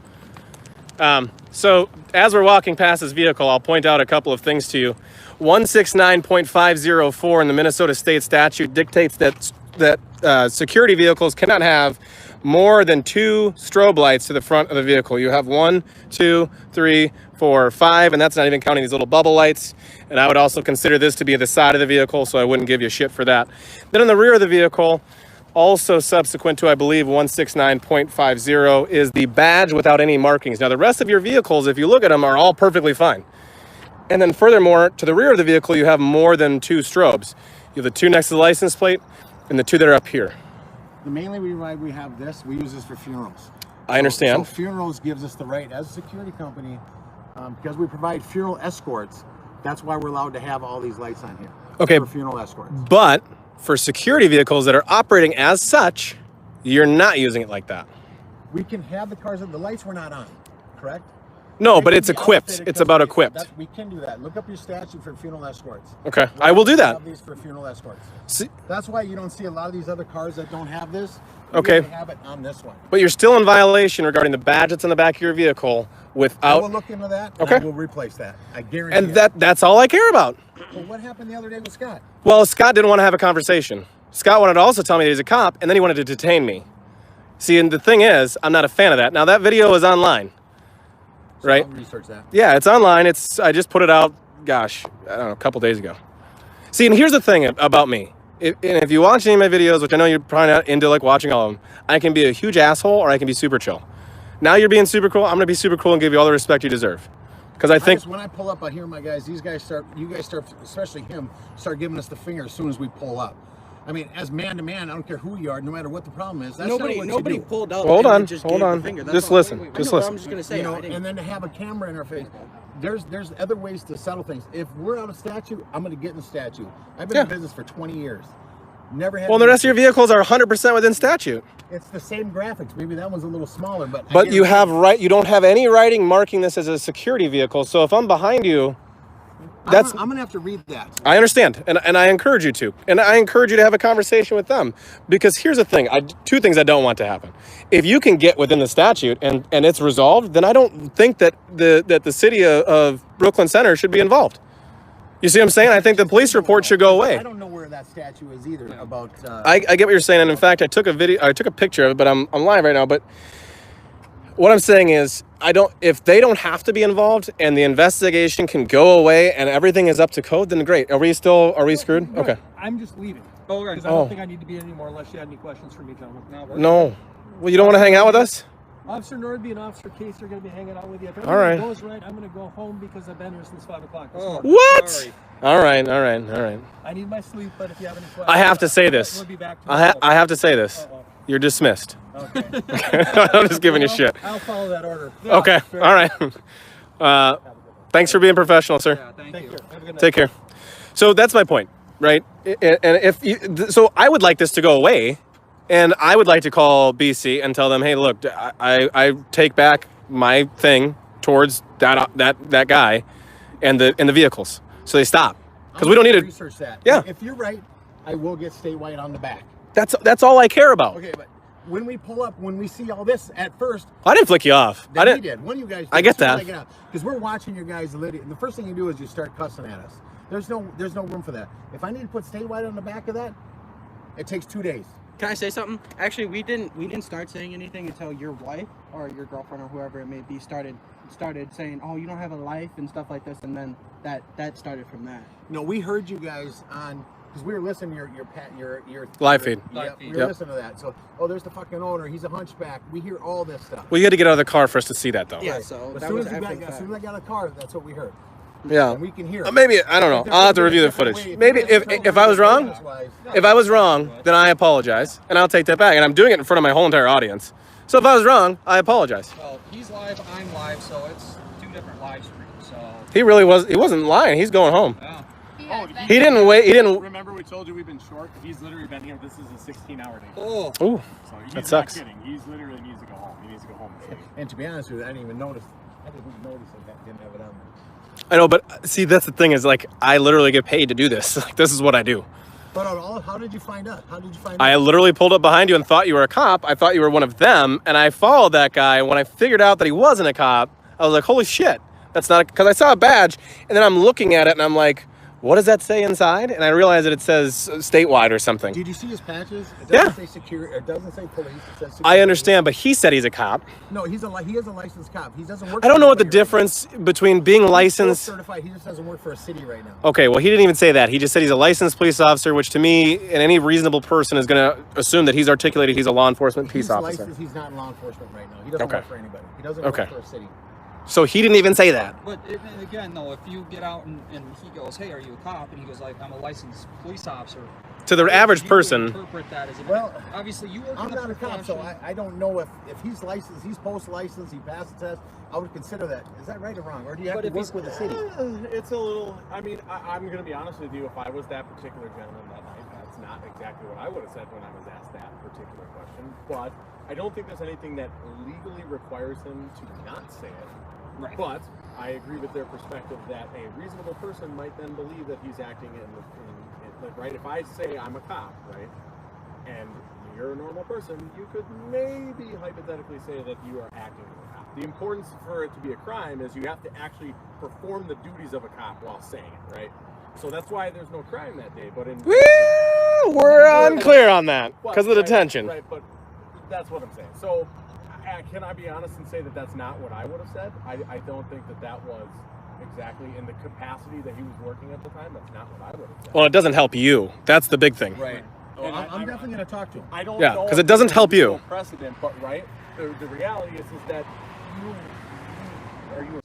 Speaker 3: So as we're walking past this vehicle, I'll point out a couple of things to you. 169.504 in the Minnesota state statute dictates that security vehicles cannot have more than 2 strobe lights to the front of the vehicle. You have 1, 2, 3, 4, 5, and that's not even counting these little bubble lights. And I would also consider this to be the side of the vehicle, so I wouldn't give you shit for that. Then on the rear of the vehicle, also subsequent to, I believe, 169.50 is the badge without any markings. Now, the rest of your vehicles, if you look at them, are all perfectly fine. And then furthermore, to the rear of the vehicle, you have more than 2 strobes. You have the 2 next to the license plate and the 2 that are up here.
Speaker 2: The mainly why we have this, we use this for funerals.
Speaker 3: I understand.
Speaker 2: So funerals gives us the right as a security company, because we provide funeral escorts. That's why we're allowed to have all these lights on here.
Speaker 3: Okay.
Speaker 2: For funeral escorts.
Speaker 3: But for security vehicles that are operating as such, you're not using it like that.
Speaker 2: We can have the cars, the lights were not on, correct?
Speaker 3: No, but it's equipped. It's about equipped.
Speaker 2: We can do that. Look up your statute for funeral escorts.
Speaker 3: Okay, I will do that.
Speaker 2: Have these for funeral escorts.
Speaker 3: See,
Speaker 2: that's why you don't see a lot of these other cars that don't have this.
Speaker 3: Okay.
Speaker 2: We have it on this one.
Speaker 3: But you're still in violation regarding the badge that's on the back of your vehicle without.
Speaker 2: I will look into that.
Speaker 3: Okay.
Speaker 2: And we'll replace that. I guarantee.
Speaker 3: And that's all I care about.
Speaker 2: Well, what happened the other day with Scott?
Speaker 3: Well, Scott didn't want to have a conversation. Scott wanted to also tell me that he's a cop, and then he wanted to detain me. See, and the thing is, I'm not a fan of that. Now, that video is online. Right?
Speaker 2: I'll research that.
Speaker 3: Yeah, it's online. I just put it out, gosh, I don't know, a couple days ago. See, and here's the thing about me. If you watch any of my videos, which I know you're probably not into like watching all of them, I can be a huge asshole or I can be super chill. Now you're being super cool. I'm going to be super cool and give you all the respect you deserve. Because I think
Speaker 2: when I pull up, I hear my guys, you guys start, especially him, start giving us the finger as soon as we pull up. I mean, as man to man, I don't care who you are, no matter what the problem is. That's
Speaker 8: nobody pulled up.
Speaker 3: Hold on,
Speaker 8: just
Speaker 3: hold on.
Speaker 8: Just
Speaker 3: listen, just listen.
Speaker 8: I'm just gonna say,
Speaker 2: and then to have a camera in our face. There's other ways to settle things. If we're out of statute, I'm going to get in the statute. I've been in business for 20 years. Never had.
Speaker 3: Well, the rest of your vehicles are 100% within statute.
Speaker 2: It's the same graphics. Maybe that one's a little smaller,
Speaker 3: but you have you don't have any writing marking this as a security vehicle. So if I'm behind you,
Speaker 2: I'm gonna have to read that.
Speaker 3: I understand, and I encourage you to, and I encourage you to have a conversation with them, because here's the thing: 2 things I don't want to happen. If you can get within the statute and it's resolved, then I don't think that the city of Brooklyn Center should be involved. You see what I'm saying? I think the police report should go away.
Speaker 2: I don't know where that statute is either. About.
Speaker 3: I get what you're saying, and in fact, I took a picture of it, but I'm live right now. But what I'm saying is, if they don't have to be involved and the investigation can go away and everything is up to code, then great. Are we screwed?
Speaker 10: No,
Speaker 3: okay.
Speaker 10: I'm just leaving. Because I don't think I need to be anymore unless you had any questions for me, gentlemen.
Speaker 3: No. Well, you don't want to hang out with us?
Speaker 10: Officer Nordby and Officer Case are going to be hanging out with you. If
Speaker 3: all right.
Speaker 10: Goes right, I'm going to go home because I've been here since 5 o'clock.
Speaker 3: What?
Speaker 10: Sorry.
Speaker 3: All right.
Speaker 10: I need my sleep, but if you have any questions,
Speaker 3: I have to say this.
Speaker 10: We'll be back
Speaker 3: I have to say this. You're dismissed.
Speaker 10: Okay.
Speaker 3: I'm just giving you shit.
Speaker 10: I'll follow that order.
Speaker 3: Okay. All right. Thanks for being professional, sir.
Speaker 10: Yeah, thank you. Have a good night.
Speaker 3: Take care. So that's my point, right? And so I would like this to go away, and I would like to call BC and tell them, hey, look, I take back my thing towards that guy and the vehicles, so they stop, because we don't need to
Speaker 2: research that.
Speaker 3: Yeah.
Speaker 2: If you're right, I will get statewide on the back.
Speaker 3: That's all I care about.
Speaker 2: Okay, but when we pull up, when we see all this at first,
Speaker 3: I didn't flick you off.
Speaker 2: I didn't. Did. One of you guys. Did.
Speaker 3: I get that.
Speaker 2: Because we're watching your guys' lady, and the first thing you do is you start cussing at us. There's no room for that. If I need to put statewide on the back of that, it takes 2 days.
Speaker 8: Can I say something? Actually, we didn't start saying anything until your wife or your girlfriend or whoever it may be started saying, "Oh, you don't have a life" and stuff like this, and then that started from that.
Speaker 2: No, we heard you guys on. Because we were listening to your
Speaker 3: live feed.
Speaker 2: Yeah, we were listening to that. So, there's the fucking owner. He's a hunchback. We hear all this stuff.
Speaker 3: Well, you had to get out of the car for us to see that, though.
Speaker 8: Yeah. So
Speaker 2: as soon as I got a car, that's what we heard.
Speaker 3: Yeah.
Speaker 2: And we can hear.
Speaker 3: Maybe I don't know. I'll have to review the footage. Maybe if I was wrong, then I apologize, and I'll take that back. And I'm doing it in front of my whole entire audience. So if I was wrong, I apologize.
Speaker 7: Well, he's live, I'm live, so it's 2 different live streams. So
Speaker 3: He wasn't lying. He's going home.
Speaker 7: yeah.
Speaker 3: He didn't wait. He didn't.
Speaker 10: Remember we told you we've been short? He's literally been here. This is a 16-hour day.
Speaker 7: Oh.
Speaker 3: Ooh,
Speaker 10: So he's
Speaker 3: that sucks.
Speaker 10: not kidding. He's literally needs to go home. He needs to go home.
Speaker 2: And to be honest with you, I didn't even notice. I didn't notice that didn't have it on there.
Speaker 3: I know, but see, that's the thing is, like, I literally get paid to do this. Like, this is what I do.
Speaker 2: But how did you find out?
Speaker 3: I literally pulled up behind you and thought you were a cop. I thought you were one of them, and I followed that guy. When I figured out that he wasn't a cop, I was like, holy shit, that's not, because I saw a badge, and then I'm looking at it, and I'm like, what does that say inside? And I realized that it says statewide or something.
Speaker 2: Did you see his patches? It
Speaker 3: Yeah.
Speaker 2: doesn't say security. It doesn't say police. It says security.
Speaker 3: I understand, but he said he's a cop.
Speaker 2: No, he is a licensed cop. He doesn't work.
Speaker 3: I don't know what the
Speaker 2: anybody right
Speaker 3: difference between being
Speaker 2: now. He's
Speaker 3: licensed.
Speaker 2: certified. He just doesn't work for a city right now.
Speaker 3: Okay, well, he didn't even say that. He just said he's a licensed police officer, which to me, and any reasonable person is going to assume that he's articulated he's a law enforcement peace
Speaker 2: He's
Speaker 3: officer.
Speaker 2: licensed. He's not in law enforcement right now. He doesn't
Speaker 3: Okay.
Speaker 2: work for anybody. He doesn't
Speaker 3: Okay.
Speaker 2: work for a city.
Speaker 3: So he didn't even say that.
Speaker 7: But again, though, if you get out and he goes, "Hey, are you a cop?" and he goes, "Like, I'm a licensed police officer."
Speaker 3: To the average person,
Speaker 7: Interpret that as
Speaker 2: Well,
Speaker 7: obviously you work
Speaker 2: I'm
Speaker 7: in
Speaker 2: not
Speaker 7: the
Speaker 2: a cop, so
Speaker 7: profession.
Speaker 2: I don't know if he's licensed, he's post-licensed, he passed the test. I would consider that. Is that right or wrong? Or do you have
Speaker 7: But
Speaker 2: to
Speaker 7: if
Speaker 2: work
Speaker 7: he's-
Speaker 2: with the city?
Speaker 10: It's a little. I mean, I'm going to be honest with you. If I was that particular gentleman that night, that's not exactly what I would have said when I was asked that particular question. But I don't think there's anything that legally requires him to not say it.
Speaker 7: Right.
Speaker 10: But I agree with their perspective that a reasonable person might then believe that he's acting in like, right. If I say I'm a cop, right, and you're a normal person, you could maybe hypothetically say that you are acting as a cop. The importance for it to be a crime is you have to actually perform the duties of a cop while saying it, right? So that's why there's no crime that day. But in
Speaker 3: we're unclear on that because of the
Speaker 10: right,
Speaker 3: detention.
Speaker 10: right? But that's what I'm saying. So can I be honest and say that that's not what I would have said? I don't think that was exactly in the capacity that he was working at the time. That's not what I would have said.
Speaker 3: Well, it doesn't help you. That's the big thing.
Speaker 2: Right.
Speaker 10: And
Speaker 2: I'm definitely going to talk to him.
Speaker 10: I don't
Speaker 3: Yeah,
Speaker 10: know
Speaker 3: 'cause
Speaker 10: if
Speaker 3: it doesn't
Speaker 10: there's
Speaker 3: help you.
Speaker 10: no precedent, but right, the reality is that you are you